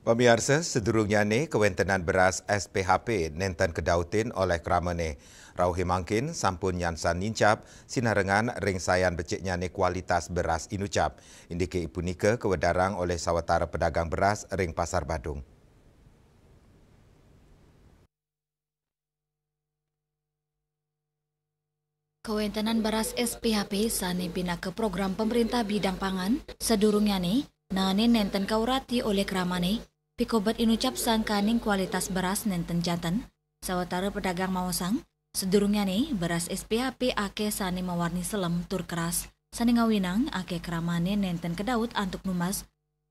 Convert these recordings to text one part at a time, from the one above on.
Pemirsa, sedurungnya ni kewentenan beras SPHP nenten kedautin oleh Kramane. Rauhi mangkin sampun nyansan nincap sinarengan ring sayan beciknya ni kualitas beras inucap. Indike ipunika kewedarang oleh sawatara pedagang beras ring Pasar Badung. Kewentenan beras SPHP sani bina ke program pemerintah bidang pangan sedurungnya ni nani nenten kaurati oleh Kramane. Pikobat inucap sangkaning kualitas beras nenten jantan, sawatara pedagang mawasang, sedurungnya nih beras SPHP ake sani mewarni selem tur keras, sani ngawinang ake Kramane nenten kedaut antuk numas,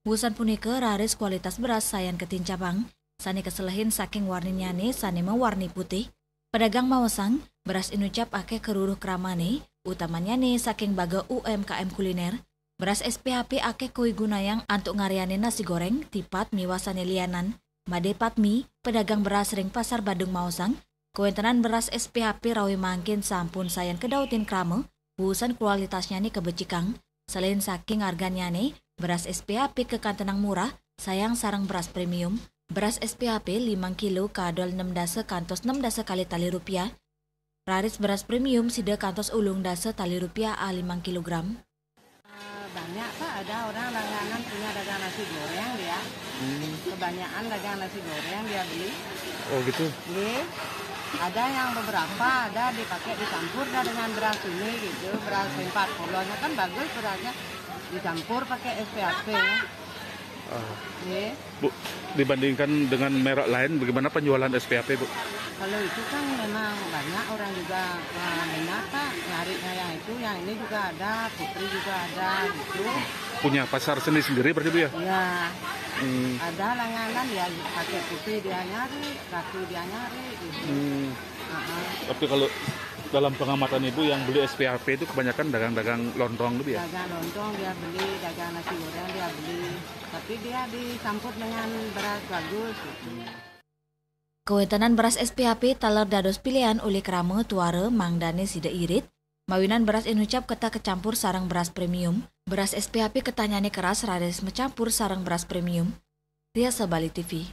wusan punike raris kualitas beras sayan ketincapang, sani keselehin saking warninya nih sani mewarni putih, pedagang mawasang, beras inucap ake keruruh Kramane, utamanya nih saking baga UMKM kuliner, beras SPHP ake koi gunayang antuk ngariane nasi goreng, tipat miwasane lianan, made patmi, pedagang beras ring Pasar Badung Mausang, kewentenan beras SPHP rawi mangkin sampun sayan kedautin krame, wusan kualitasnya nih kebecikang, selain saking harganya nih, beras SPHP kekantenang murah, sayang sarang beras premium, beras SPHP 5 kilo kadol 6 dasa kantos 6 dasa kali tali rupiah, raris beras premium sida kantos ulung dasa tali rupiah a 5 kilogram. Banyak Pak, ada orang langganan punya dagang nasi goreng dia. Kebanyakan dagang nasi goreng dia beli. Oh gitu? Beli. Ada yang beberapa, ada dipakai dicampur dah dengan beras ini gitu. Beras 40-nya kan bagus berasnya. Dicampur pakai SPHP. Bu, dibandingkan dengan merek lain, bagaimana penjualan SPHP, Bu? Kalau itu kan memang banyak orang juga minat Pak, nyarinya yang ini juga ada, Putri juga ada gitu. Punya pasar sendiri berarti, Bu ya? Iya. Ada langganan ya pakai Putri dia nyari, Ratu dia nyari gitu. Tapi kalau dalam pengamatan Ibu yang beli SPHP itu kebanyakan dagang-dagang lontong gitu ya? Dagang lontong dia beli, dagang nasi goreng dia beli. Tapi dia dicampur dengan beras bagus gitu. Kewentenan beras SPHP taler dados pilihan oleh Krame tuare mangdane sida irit, mawinan beras inucap keta kecampur sarang beras premium, beras SPHP ketanyane keras raris mencampur sarang beras premium. Ria Sabali TV.